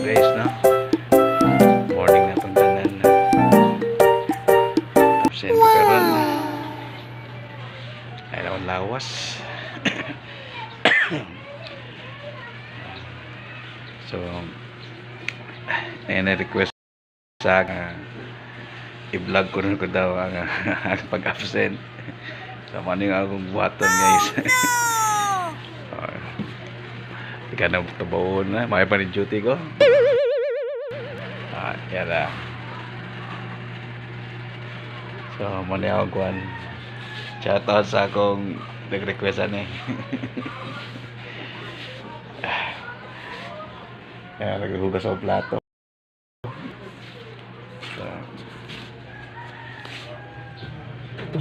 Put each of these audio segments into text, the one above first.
guys, no? Morning na itong tanan. Absent ko karon. Ay naman lawas. So, na-request sa i-vlog ko rin ko daw ang pag-absent. So, ano yung akong buhaton, guys. Hindi ka na tabaon na. May pa rin duty ko. Yan na. So, muna akong kuhan. Shoutout sa akong nag-requestan eh. Kaya naghugas ako plato. So,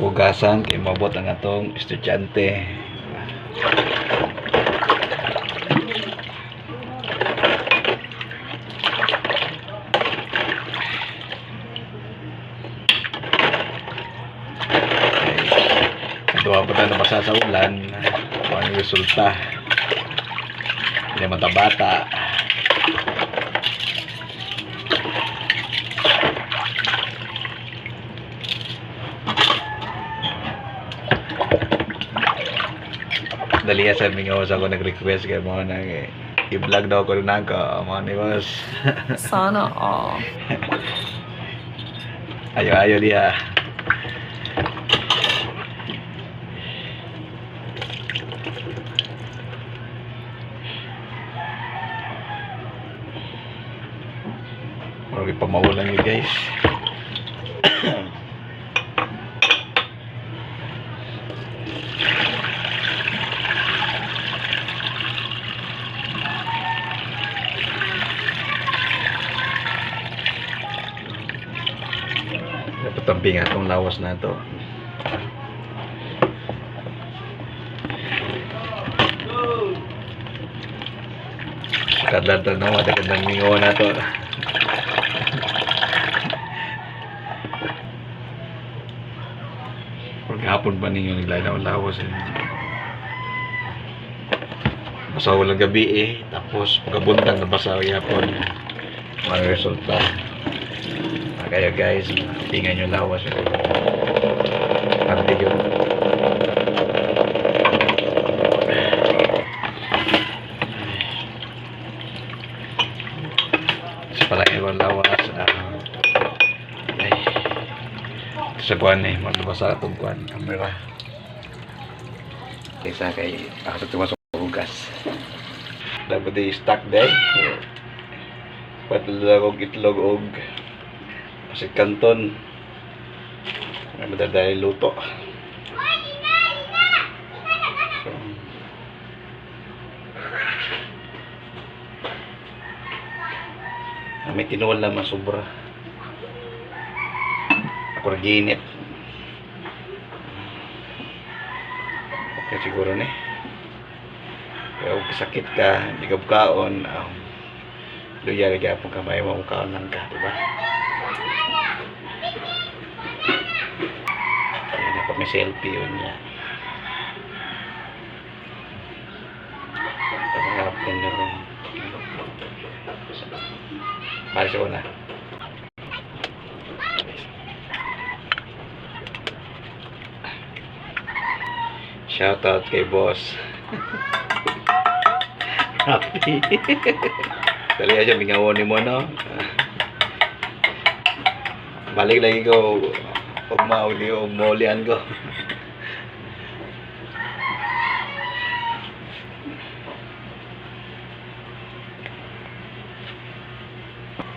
hugasan kay mabot ang atong estudyante. Ito pa na nabasa sa ulan. Ano yung resulta? Hindi matabata. Dali sa aming host ako nag-request kay mo na i-vlog daw ko rin ako mga ni boss. Sana all. Ayo dia. Marami pa maulan yun guys. Patamping atong lawas na to. Kadlad na wala ka ng mingo na to. Pagkahapon pa ninyo naglay na lawas eh. Basa walang gabi eh. Tapos pagkabuntang nabasa yapon. Mga resulta. Kaya guys, tingnan nyo lawas yun. Pati yun. Sa palagi ko lawas. Ay. Sa kuwan eh. Magbasa itong kuwan. Camera. Isa kay ako tumasok hugas. Dapat i-stack day. Patulog og itlog og si kanton may madadali luto. So, may tinuwal naman sobra. Ako ginit. Okay siguro ni. Kaya kung sakit ka, hindi ka bukaon, luya lagi apong kamay mo bukaon lang ka, diba? May selfie yun niya. Pagkakapin na rin. Balik sa una. Shoutout kay boss. Happy. Dali aja mingawon ni mo no. Balik lagi ko. Pag mauli o maulian ko.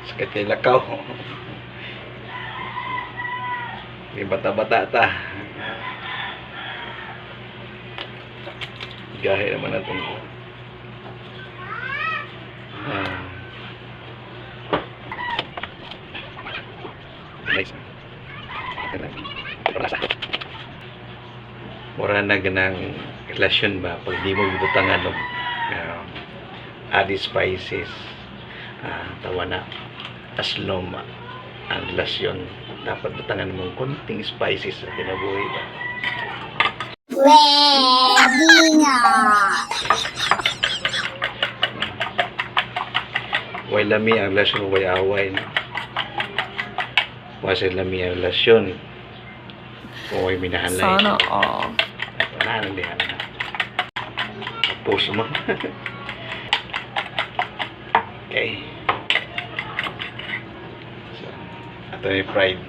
Sakit kay lakaw. May bata-bata ta. Gahe naman natin. Nice. Mura na ganang relasyon ba pag di mo butangan ng added spices tawa na aslom ang relasyon dapat butangan mo konting spices sa kinabuhi ba. Pwede nga Way lami ang relasyon, way away. No? Way lami ang relasyon. Kung way minahalay. Sana all. Wala nang dihan na. Post mo. Okay. So, ito yung pride.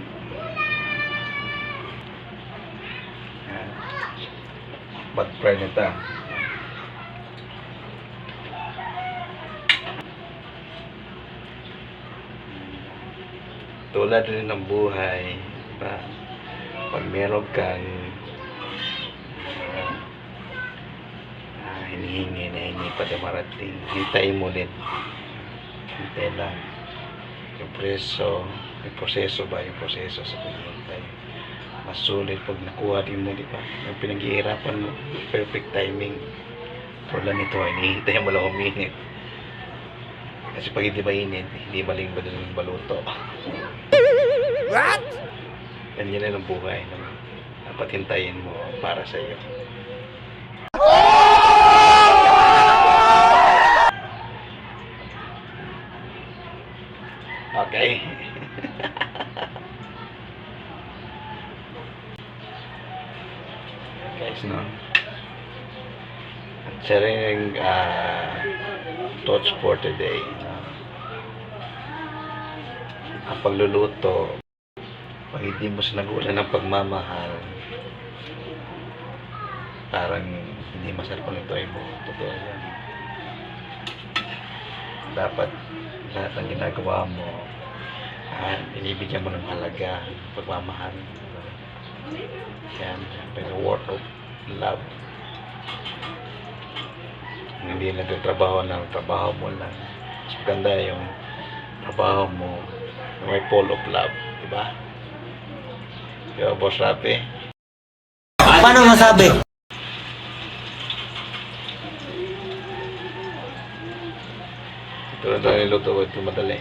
Bad pride nito. Tulad rin ng buhay, diba? Pag meron kang hinihingi na hindi pa dumarating, hintay mo din. Hintay lang. Yung proseso sa paghihintay. Mas sulit pag nakuha din mo, di ba? Yung pinaghihirapan mo, perfect timing. Tulad nito, hinihintay mo lang uminit. Kasi pag hindi mainit, hindi maling madaling baluto. What? Yan yun ang buhay naman. Dapat hintayin mo para sa iyo. Okay. Guys, no? Sharing thoughts for today. Ang pagluluto, pag hindi mo sinagulan ng pagmamahal, parang hindi masarap ang lutuin mo. Totoo yan. Dapat lahat ng ginagawa mo, binibigyan mo ng halaga, pagmamahal. Yan, pero worth of love. Hindi nagtatrabaho ng trabaho mo lang. Mas maganda yung trabaho mo na may full of love, di ba? Kaya Boss Rapi, Paano masabi? ito na tayo niluto ko, ito madali.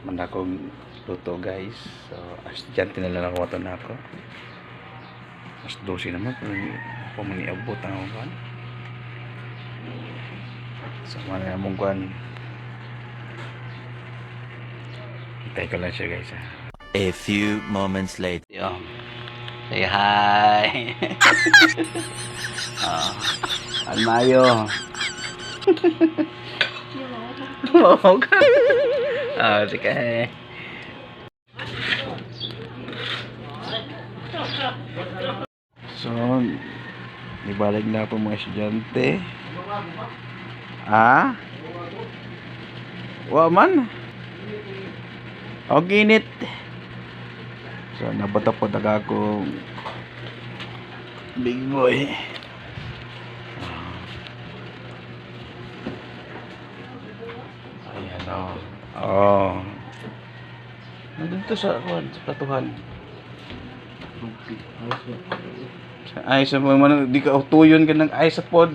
Mandakong luto guys. So, estudyante na lang ako na ako. Mas 12 naman kung maniabot ang kuan. So, mga mong kuan. Hintay ko lang siya guys. A few moments later. Yo. Say hi. Almayo. Oo ka. Sige. So, ibalik na po mga estudyante. Wa man. O ginit. So, nabata po taga akong big boy. Ayan o. Oh. Nandun to sa platuhan. Ay, sa mga di ka tuyon ka ng ice sa pod.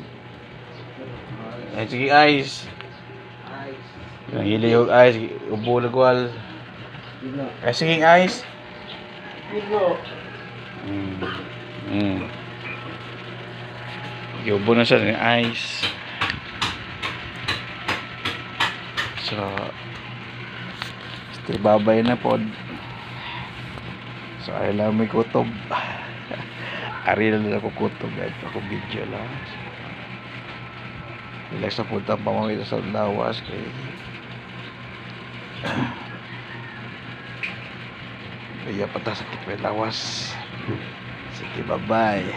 Ay, sige ice. Yung hili yung ice, ubo lagwal. Ay, sige ice. Ubo na siya ng ice. So, babay na pod. So, ay lang may kutob. Ari na ako kutob. Kahit ako video lang. Relax na punta pa mga sa lawas. Kaya pata sakit may lawas. Sige, bye-bye.